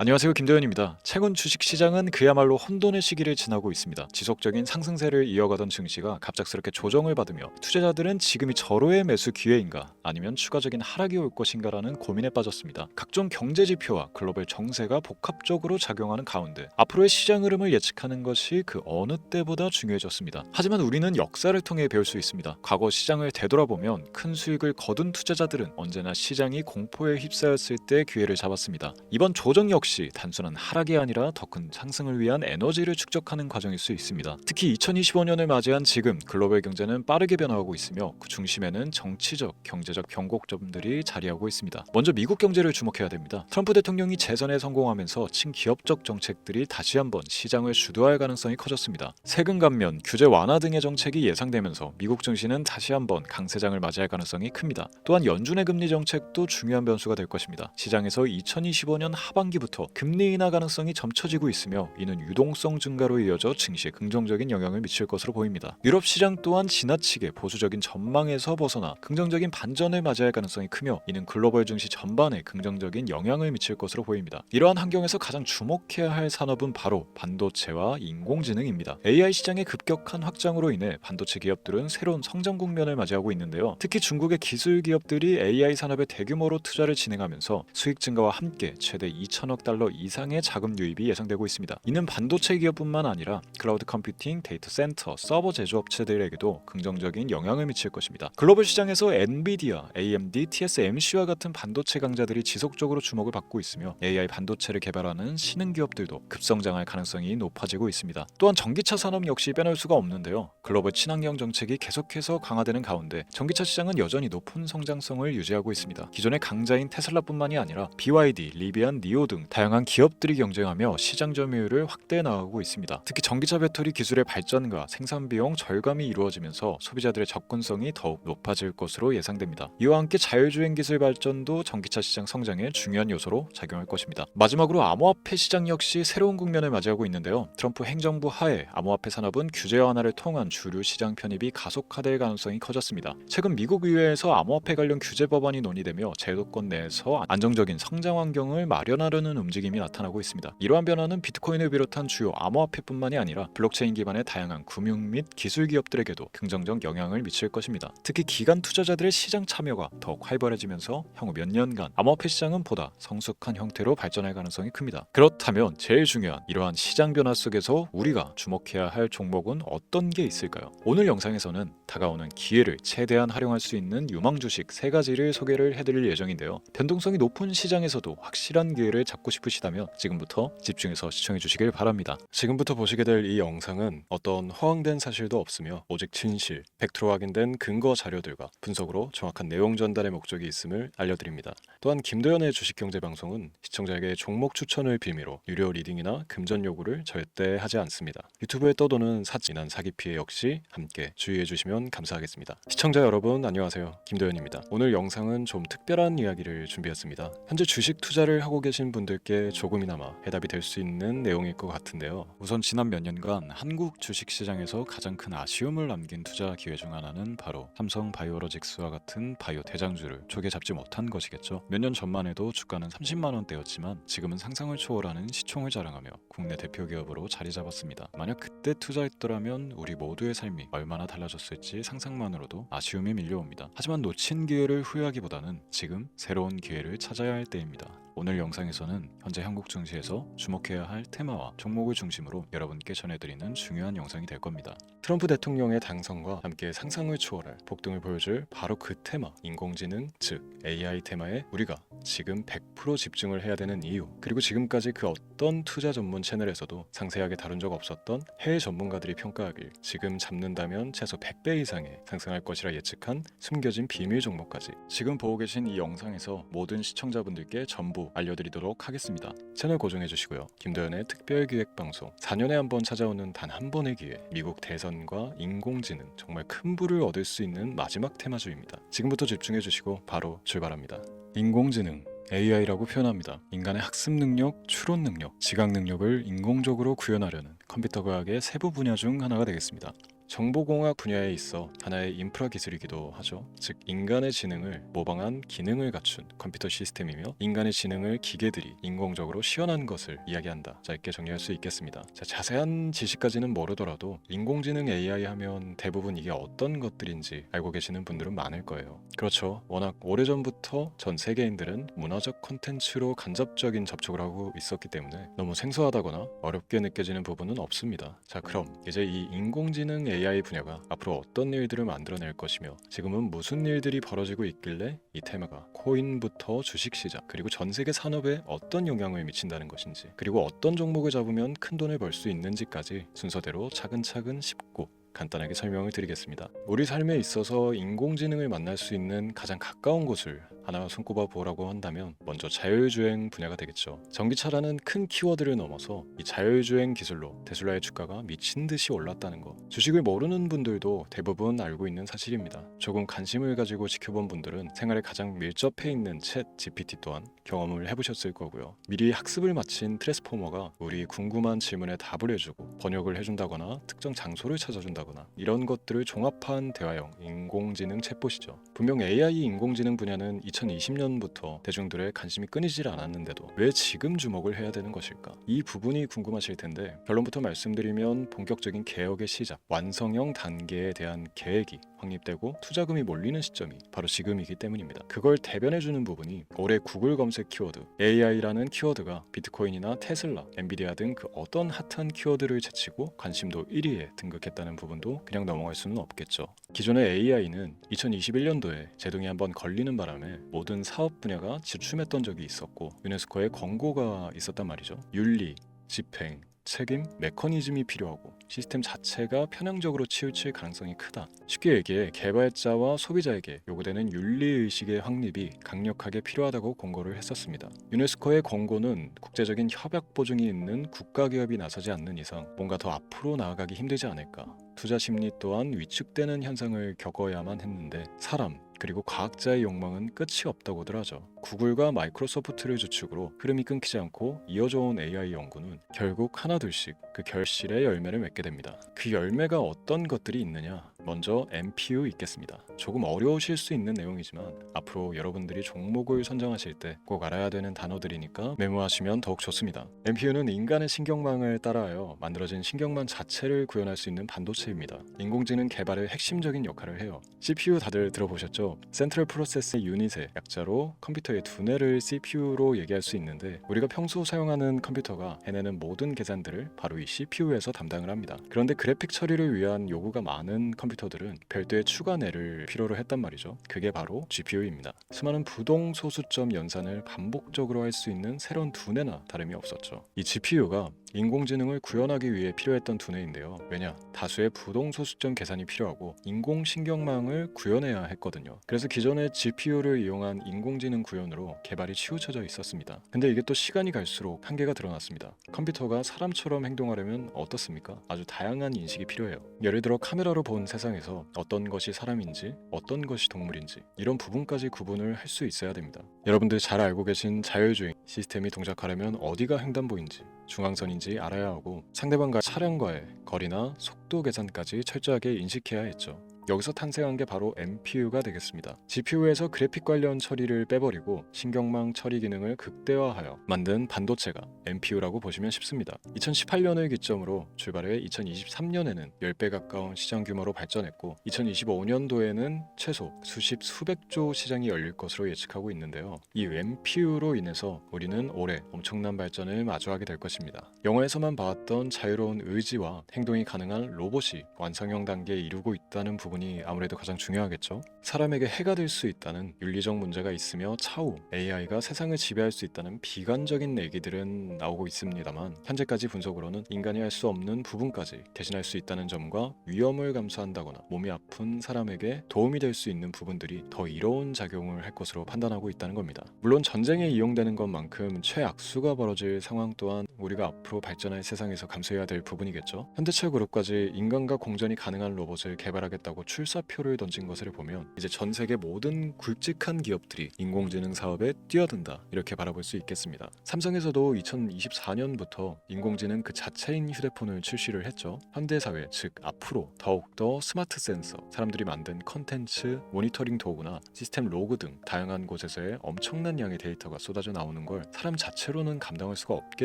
안녕하세요, 김도현입니다. 최근 주식시장은 그야말로 혼돈의 시기를 지나고 있습니다. 지속적인 상승세를 이어가던 증시가 갑작스럽게 조정을 받으며 투자자들은 지금이 절호의 매수 기회인가 아니면 추가적인 하락이 올 것인가라는 고민에 빠졌습니다. 각종 경제 지표와 글로벌 정세가 복합적으로 작용하는 가운데 앞으로의 시장 흐름을 예측하는 것이 그 어느 때보다 중요해졌습니다. 하지만 우리는 역사를 통해 배울 수 있습니다. 과거 시장을 되돌아보면 큰 수익을 거둔 투자자들은 언제나 시장이 공포에 휩싸였을 때 기회를 잡았습니다. 이번 조정 역시 단순한 하락이 아니라 더 큰 상승을 위한 에너지를 축적하는 과정일 수 있습니다. 특히 2025년을 맞이한 지금 글로벌 경제는 빠르게 변화하고 있으며 그 중심에는 정치적, 경제적 변곡점들이 자리하고 있습니다. 먼저 미국 경제를 주목해야 됩니다. 트럼프 대통령이 재선에 성공하면서 친기업적 정책들이 다시 한번 시장을 주도할 가능성이 커졌습니다. 세금 감면, 규제 완화 등의 정책이 예상되면서 미국 증시는 다시 한번 강세장을 맞이할 가능성이 큽니다. 또한 연준의 금리 정책도 중요한 변수가 될 것입니다. 시장에서 2025년 하반기부터 금리 인하 가능성이 점쳐지고 있으며 이는 유동성 증가로 이어져 증시에 긍정적인 영향을 미칠 것으로 보입니다. 유럽 시장 또한 지나치게 보수적인 전망에서 벗어나 긍정적인 반전을 맞이할 가능성이 크며 이는 글로벌 증시 전반에 긍정적인 영향을 미칠 것으로 보입니다. 이러한 환경에서 가장 주목해야 할 산업은 바로 반도체와 인공지능입니다. AI 시장의 급격한 확장으로 인해 반도체 기업들은 새로운 성장 국면을 맞이하고 있는데요. 특히 중국의 기술 기업들이 AI 산업에 대규모로 투자를 진행하면서 수익 증가와 함께 최대 2천억 달러 이상의 자금 유입이 예상되고 있습니다. 이는 반도체 기업뿐만 아니라 클라우드 컴퓨팅, 데이터 센터, 서버 제조업체들에게도 긍정적인 영향을 미칠 것입니다. 글로벌 시장에서 엔비디아, AMD, TSMC와 같은 반도체 강자들이 지속적으로 주목을 받고 있으며 AI 반도체를 개발하는 신흥 기업들도 급성장할 가능성이 높아지고 있습니다. 또한 전기차 산업 역시 빼놓을 수가 없는데요. 글로벌 친환경 정책이 계속해서 강화되는 가운데 전기차 시장은 여전히 높은 성장성을 유지하고 있습니다. 기존의 강자인 테슬라뿐만이 아니라 BYD, 리비안, 니오 등 다양한 기업들이 경쟁하며 시장 점유율을 확대해 나가고 있습니다. 특히 전기차 배터리 기술의 발전과 생산 비용 절감이 이루어지면서 소비자들의 접근성이 더욱 높아질 것으로 예상됩니다. 이와 함께 자율주행 기술 발전도 전기차 시장 성장의 중요한 요소로 작용할 것입니다. 마지막으로 암호화폐 시장 역시 새로운 국면을 맞이하고 있는데요. 트럼프 행정부 하에 암호화폐 산업은 규제 완화를 통한 주류 시장 편입이 가속화될 가능성이 커졌습니다. 최근 미국 의회에서 암호화폐 관련 규제 법안이 논의되며 제도권 내에서 안정적인 성장 환경을 마련하려는 움직임이 나타나고 있습니다. 이러한 변화는 비트코인을 비롯한 주요 암호화폐뿐만이 아니라 블록체인 기반의 다양한 금융 및 기술 기업들에게도 긍정적 영향을 미칠 것입니다. 특히 기관 투자자들의 시장 참여가 더욱 활발해지면서 향후 몇 년간 암호화폐 시장은 보다 성숙한 형태로 발전할 가능성이 큽니다. 그렇다면 제일 중요한 이러한 시장 변화 속에서 우리가 주목해야 할 종목은 어떤 게 있을까요? 오늘 영상에서는 다가오는 기회를 최대한 활용할 수 있는 유망 주식 3가지를 소개를 해드릴 예정인데요. 변동성이 높은 시장에서도 확실한 기회를 잡고 싶으시다면 지금부터 집중해서 시청해 주시길 바랍니다. 지금부터 보시게 될 이 영상은 어떤 허황된 사실도 없으며 오직 진실, 팩트로 확인된 근거 자료들과 분석으로 정확한 내용 전달의 목적이 있음을 알려드립니다. 또한 김도현의 주식경제방송은 시청자에게 종목 추천을 빌미로 유료 리딩이나 금전 요구를 절대 하지 않습니다. 유튜브에 떠도는 사진한 사기 피해 역시 함께 주의해 주시면 감사하겠습니다. 시청자 여러분 안녕하세요. 김도현입니다. 오늘 영상은 좀 특별한 이야기를 준비했습니다. 현재 주식 투자를 하고 계신 분들께 조금이나마 해답이 될 수 있는 내용일 것 같은데요. 우선 지난 몇 년간 한국 주식시장에서 가장 큰 아쉬움을 남긴 투자 기회 중 하나는 바로 삼성 바이오로직스와 같은 바이오 대장주를 초기에 잡지 못한 것이겠죠. 몇 년 전만 해도 주가는 30만 원대였지만 지금은 상상을 초월하는 시총을 자랑하며 국내 대표 기업으로 자리 잡았습니다. 만약 그때 투자했더라면 우리 모두의 삶이 얼마나 달라졌을지 상상만으로도 아쉬움이 밀려옵니다. 하지만 놓친 기회를 후회하기보다는 지금 새로운 기회를 찾아야 할 때입니다. 오늘 영상에서는 현재 한국 증시에서 주목해야 할 테마와 종목을 중심으로 여러분께 전해드리는 중요한 영상이 될 겁니다. 트럼프 대통령의 당선과 함께 상상을 초월할 폭등을 보여줄 바로 그 테마, 인공지능, 즉 AI 테마에 우리가 지금 100% 집중을 해야 되는 이유, 그리고 지금까지 그 어떤 투자 전문 채널에서도 상세하게 다룬 적 없었던 해외 전문가들이 평가하길 지금 잡는다면 최소 100배 이상의 상승할 것이라 예측한 숨겨진 비밀 종목까지 지금 보고 계신 이 영상에서 모든 시청자분들께 전부 알려드리도록 하겠습니다. 채널 고정해 주시고요. 김도현의 특별기획방송 4년에 한 번 찾아오는 단 한 번의 기회, 미국 대선과 인공지능, 정말 큰 부를 얻을 수 있는 마지막 테마주입니다. 지금부터 집중해 주시고 바로 출발합니다. 인공지능 AI라고 표현합니다. 인간의 학습 능력, 추론 능력, 지각 능력을 인공적으로 구현하려는 컴퓨터 과학의 세부 분야 중 하나가 되겠습니다. 정보공학 분야에 있어 하나의 인프라 기술이기도 하죠. 즉 인간의 지능을 모방한 기능을 갖춘 컴퓨터 시스템이며 인간의 지능을 기계들이 인공적으로 시연한 것을 이야기한다. 짧게 정리할 수 있겠습니다. 자, 자세한 지식까지는 모르더라도 인공지능 AI 하면 대부분 이게 어떤 것들인지 알고 계시는 분들은 많을 거예요. 그렇죠. 워낙 오래전부터 전 세계인들은 문화적 콘텐츠로 간접적인 접촉을 하고 있었기 때문에 너무 생소하다거나 어렵게 느껴지는 부분은 없습니다. 자, 그럼 이제 이 인공지능 AI 분야가 앞으로 어떤 일들을 만들어낼 것이며 지금은 무슨 일들이 벌어지고 있길래 이 테마가 코인부터 주식시장 그리고 전 세계 산업에 어떤 영향을 미친다는 것인지 그리고 어떤 종목을 잡으면 큰 돈을 벌 수 있는지까지 순서대로 차근차근 짚고 간단하게 설명을 드리겠습니다. 우리 삶에 있어서 인공지능을 만날 수 있는 가장 가까운 곳을 하나 손꼽아 보라고 한다면 먼저 자율주행 분야가 되겠죠. 전기차라는 큰 키워드를 넘어서 이 자율주행 기술로 테슬라의 주가가 미친 듯이 올랐다는 것. 주식을 모르는 분들도 대부분 알고 있는 사실입니다. 조금 관심을 가지고 지켜본 분들은 생활에 가장 밀접해 있는 챗 GPT 또한 경험을 해보셨을 거고요. 미리 학습을 마친 트랜스포머가 우리 궁금한 질문에 답을 해주고 번역을 해준다거나 특정 장소를 찾아준다거나 이런 것들을 종합한 대화형 인공지능 챗봇이죠. 분명 AI 인공지능 분야는 2020년부터 대중들의 관심이 끊이질 않았는데도 왜 지금 주목을 해야 되는 것일까? 이 부분이 궁금하실 텐데 결론부터 말씀드리면 본격적인 개혁의 시작, 완성형 단계에 대한 계획이 확립되고 투자금이 몰리는 시점이 바로 지금이기 때문입니다. 그걸 대변해주는 부분이 올해 구글 검색 키워드 AI라는 키워드가 비트코인이나 테슬라, 엔비디아 등 그 어떤 핫한 키워드를 제치고 관심도 1위에 등극했다는 부분도 그냥 넘어갈 수는 없겠죠. 기존의 AI는 2021년도에 제동이 한번 걸리는 바람에 모든 사업 분야가 주춤했던 적이 있었고 유네스코의 권고가 있었단 말이죠. 윤리, 집행, 책임, 메커니즘이 필요하고 시스템 자체가 편향적으로 치우칠 가능성이 크다. 쉽게 얘기해 개발자와 소비자에게 요구되는 윤리의식의 확립이 강력하게 필요하다고 권고를 했었습니다. 유네스코의 권고는 국제적인 협약 보증이 있는 국가기업이 나서지 않는 이상 뭔가 더 앞으로 나아가기 힘들지 않을까. 투자 심리 또한 위축되는 현상을 겪어야만 했는데 사람, 그리고 과학자의 욕망은 끝이 없다고들 하죠. 구글과 마이크로소프트를 주축으로 흐름이 끊기지 않고 이어져 온 AI 연구는 결국 하나둘씩 그 결실의 열매를 맺게 됩니다. 그 열매가 어떤 것들이 있느냐? 먼저 NPU 있겠습니다. 조금 어려우실 수 있는 내용이지만 앞으로 여러분들이 종목을 선정하실 때 꼭 알아야 되는 단어들이니까 메모하시면 더욱 좋습니다. NPU는 인간의 신경망을 따라하여 만들어진 신경망 자체를 구현할 수 있는 반도체입니다. 인공지능 개발의 핵심적인 역할을 해요. CPU 다들 들어보셨죠? 센트럴 프로세스 유닛의 약자로 컴퓨터의 두뇌를 CPU로 얘기할 수 있는데 우리가 평소 사용하는 컴퓨터가 해내는 모든 계산들을 바로 이 CPU에서 담당을 합니다. 그런데 그래픽 처리를 위한 요구가 많은 컴퓨터들은 별도의 추가 뇌를 필요로 했단 말이죠. 그게 바로 GPU입니다. 수많은 부동 소수점 연산을 반복적으로 할 수 있는 새로운 두뇌나 다름이 없었죠. 이 GPU가 인공지능을 구현하기 위해 필요했던 두뇌인데요. 왜냐? 다수의 부동 소수점 계산이 필요하고 인공신경망을 구현해야 했거든요. 그래서 기존의 GPU를 이용한 인공지능 구현으로 개발이 치우쳐져 있었습니다. 근데 이게 또 시간이 갈수록 한계가 드러났습니다. 컴퓨터가 사람처럼 행동하려면 어떻습니까? 아주 다양한 인식이 필요해요. 예를 들어 카메라로 본 세상에서 어떤 것이 사람인지 어떤 것이 동물인지 이런 부분까지 구분을 할 수 있어야 됩니다. 여러분들 잘 알고 계신 자율주행 시스템이 동작하려면 어디가 횡단보인지 중앙선인지 알아야 하고 상대방과 차량과의 거리나 속도 계산까지 철저하게 인식해야 했죠. 여기서 탄생한 게 바로 NPU가 되겠습니다. GPU에서 그래픽 관련 처리를 빼버리고 신경망 처리 기능을 극대화하여 만든 반도체가 NPU라고 보시면 쉽습니다. 2018년을 기점으로 출발해 2023년에는 10배 가까운 시장 규모로 발전했고 2025년도에는 최소 수백조 시장이 열릴 것으로 예측하고 있는데요. 이 NPU로 인해서 우리는 올해 엄청난 발전을 마주하게 될 것입니다. 영화에서만 봐왔던 자유로운 의지와 행동이 가능한 로봇이 완성형 단계에 이르고 있다는 부분이 아무래도 가장 중요하겠죠. 사람에게 해가 될 수 있다는 윤리적 문제가 있으며 차후 AI가 세상을 지배할 수 있다는 비관적인 얘기들은 나오고 있습니다만 현재까지 분석으로는 인간이 할 수 없는 부분까지 대신할 수 있다는 점과 위험을 감수한다거나 몸이 아픈 사람에게 도움이 될 수 있는 부분들이 더 이로운 작용을 할 것으로 판단하고 있다는 겁니다. 물론 전쟁에 이용되는 것만큼 최악수가 벌어질 상황 또한 우리가 앞으로 발전할 세상에서 감수해야 될 부분이겠죠. 현대차 그룹까지 인간과 공전이 가능한 로봇을 개발하겠다고 출사표를 던진 것을 보면 이제 전 세계 모든 굵직한 기업들이 인공지능 사업에 뛰어든다 이렇게 바라볼 수 있겠습니다. 삼성에서도 2024년부터 인공지능 그 자체인 휴대폰을 출시를 했죠. 현대사회 즉 앞으로 더욱더 스마트 센서, 사람들이 만든 컨텐츠, 모니터링 도구나 시스템 로그 등 다양한 곳에서의 엄청난 양의 데이터가 쏟아져 나오는 걸 사람 자체로는 감당할 수가 없게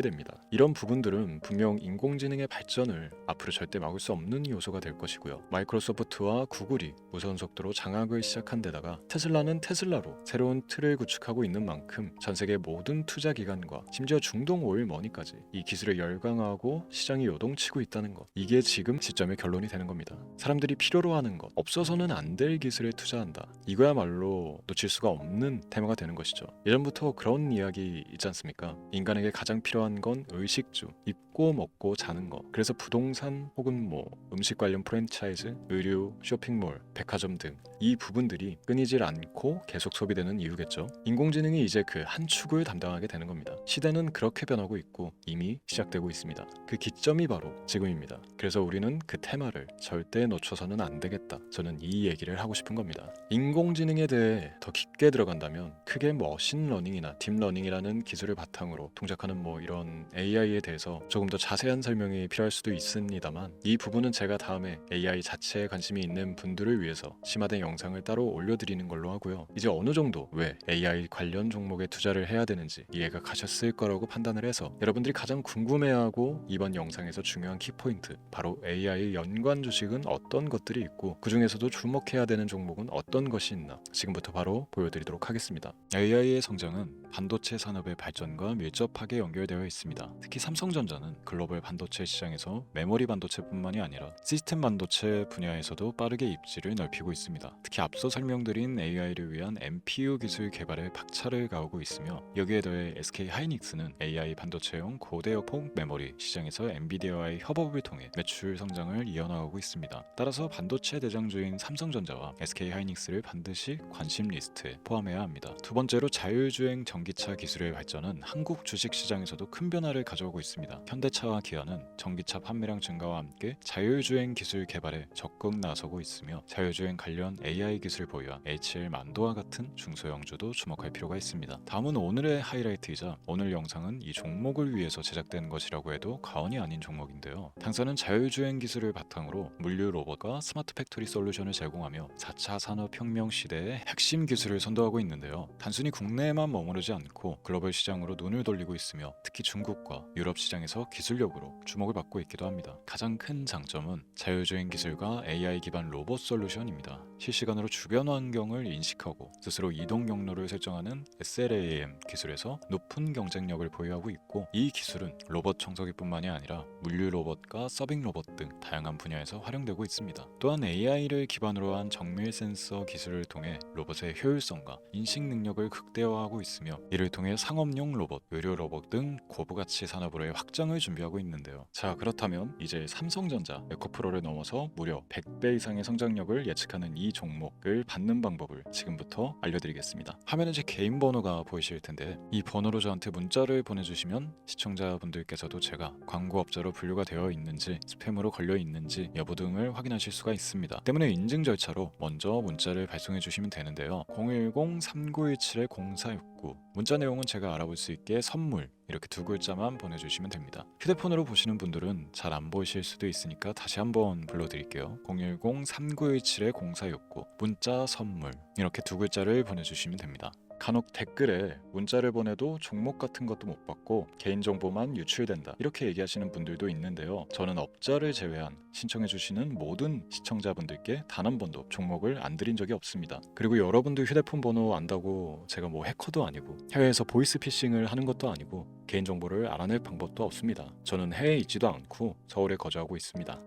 됩니다. 이런 부분들은 분명 인공지능의 발전을 앞으로 절대 막을 수 없는 요소가 될 것이고요. 마이크로소프트와 구글이 무선 속도로 장악을 시작한 데다가 테슬라는 테슬라로 새로운 틀을 구축하고 있는 만큼 전 세계 모든 투자 기관과 심지어 중동 오일 머니까지 이 기술에 열광하고 시장이 요동치고 있다는 것, 이게 지금 시점의 결론이 되는 겁니다. 사람들이 필요로 하는 것, 없어서는 안 될 기술에 투자한다, 이거야말로 놓칠 수가 없는 테마가 되는 것이죠. 예전부터 그런 이야기 있지 않습니까? 인간에게 가장 필요한 건 의식주, 입고 먹고 자는 것. 그래서 부동산 혹은 음식 관련 프랜차이즈, 의류, 쇼핑몰, 백화점 등 이 부분들이 끊이질 않고 계속 소비되는 이유겠죠. 인공지능이 이제 그 한 축을 담당하게 되는 겁니다. 시대는 그렇게 변하고 있고 이미 시작되고 있습니다. 그 기점이 바로 지금입니다. 그래서 우리는 그 테마를 절대 놓쳐서는 안 되겠다, 저는 이 얘기를 하고 싶은 겁니다. 인공지능에 대해 더 깊게 들어간다면 크게 머신러닝이나 딥러닝이라는 기술을 바탕으로 동작하는 이런 AI에 대해서 조금 더 자세한 설명이 필요할 수도 있습니다만, 이 부분은 제가 다음에 AI 자체에 관심이 있는 분들을 위해서 심화된 영상을 따로 올려드리는 걸로 하고요. 이제 어느 정도 왜 AI 관련 종목에 투자를 해야 되는지 이해가 가셨을 거라고 판단을 해서 여러분들이 가장 궁금해하고 이번 영상에서 중요한 키포인트, 바로 AI 연관 주식은 어떤 것들이 있고 그 중에서도 주목해야 되는 종목은 어떤 것이 있나 지금부터 바로 보여드리도록 하겠습니다. AI의 성장은 반도체 산업의 발전과 밀접하게 연결되어 있습니다. 특히 삼성전자는 글로벌 반도체 시장에서 메모리 반도체뿐만이 아니라 시스템 반도체 분야에서도 빠르게 입지를 넓히고 있습니다. 특히 앞서 설명드린 AI를 위한 MPU 기술 개발에 박차를 가하고 있으며, 여기에 더해 SK 하이닉스는 AI 반도체용 고대역폭 메모리 시장에서 엔비디아와의 협업을 통해 매출 성장을 이어나가고 있습니다. 따라서 반도체 대장주인 삼성전자와 SK 하이닉스를 반드시 관심 리스트에 포함해야 합니다. 두 번째로 자율주행 전기차 기술의 발전은 한국 주식시장에서도 큰 변화를 가져오고 있습니다. 현대차와 기아는 전기차 판매량 증가와 함께 자율주행 기술 개발에 적극 나서고 있으며, 자율주행 관련 AI 기술 보유한 HL만도와 같은 중소형주도 주목할 필요가 있습니다. 다음은 오늘의 하이라이트이자 오늘 영상은 이 종목을 위해서 제작된 것이라고 해도 과언이 아닌 종목인데요. 당사는 자율주행 기술을 바탕으로 물류 로봇과 스마트 팩토리 솔루션을 제공하며 4차 산업혁명 시대의 핵심 기술을 선도하고 있는데요. 단순히 국내에만 머무르지 않고 글로벌 시장으로 눈을 돌리고 있으며 특히 중국과 유럽 시장에서 기술력으로 주목을 받고 있기도 합니다. 가장 큰 장점은 자율주행 기술과 AI 기반 로봇 솔루션입니다. 실시간으로 주변 환경을 인식하고 스스로 이동 경로를 설정하는 SLAM 기술에서 높은 경쟁력을 보유하고 있고, 이 기술은 로봇 청소기뿐만이 아니라 물류 로봇과 서빙 로봇 등 다양한 분야에서 활용되고 있습니다. 또한 AI를 기반으로 한 정밀 센서 기술을 통해 로봇의 효율성과 인식 능력을 극대화하고 있으며, 이를 통해 상업용 로봇, 의료 로봇 등 고부가치 산업으로의 확장을 준비하고 있는데요. 자, 그렇다면 이제 삼성전자 에코프로를 넘어서 무려 100배 이상의 성장력을 예측하는 이 종목을 받는 방법을 지금부터 알려드리겠습니다. 화면에 제 개인 번호가 보이실 텐데 이 번호로 저한테 문자를 보내주시면 시청자분들께서도 제가 광고업자로 분류가 되어 있는지 스팸으로 걸려 있는지 여부 등을 확인하실 수가 있습니다. 때문에 인증 절차로 먼저 문자를 발송해 주시면 되는데요. 010-3917-0469 문자 내용은 제가 알아볼 수 있게 선물 이렇게 두 글자만 보내주시면 됩니다. 휴대폰으로 보시는 분들은 잘 안 보이실 수도 있으니까 다시 한번 불러드릴게요. 010-3917-0469 문자 선물 이렇게 두 글자를 보내주시면 됩니다. 간혹 댓글에 문자를 보내도 종목 같은 것도 못 받고 개인정보만 유출된다 이렇게 얘기하시는 분들도 있는데요. 저는 업자를 제외한 신청해주시는 모든 시청자분들께 단 한 번도 종목을 안 드린 적이 없습니다. 그리고 여러분들 휴대폰 번호 안다고 제가 해커도 아니고 해외에서 보이스피싱을 하는 것도 아니고 개인정보를 알아낼 방법도 없습니다. 저는 해외에 있지도 않고 서울에 거주하고 있습니다.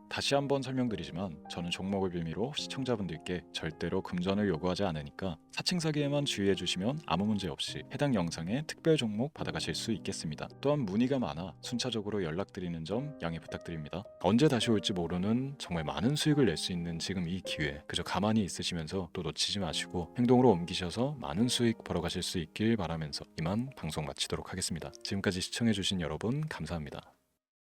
다시 한번 설명드리지만 저는 종목을 빌미로 시청자분들께 절대로 금전을 요구하지 않으니까 사칭 사기에만 주의해 주시면 아무 문제 없이 해당 영상에 특별 종목 받아가실 수 있겠습니다. 또한 문의가 많아 순차적으로 연락드리는 점 양해 부탁드립니다. 언제 다시 올지 모르는 정말 많은 수익을 낼 수 있는 지금 이 기회 그저 가만히 있으시면서 또 놓치지 마시고 행동으로 옮기셔서 많은 수익 벌어가실 수 있길 바라면서 이만 방송 마치도록 하겠습니다. 지금까지 시청해 주신 여러분 감사합니다.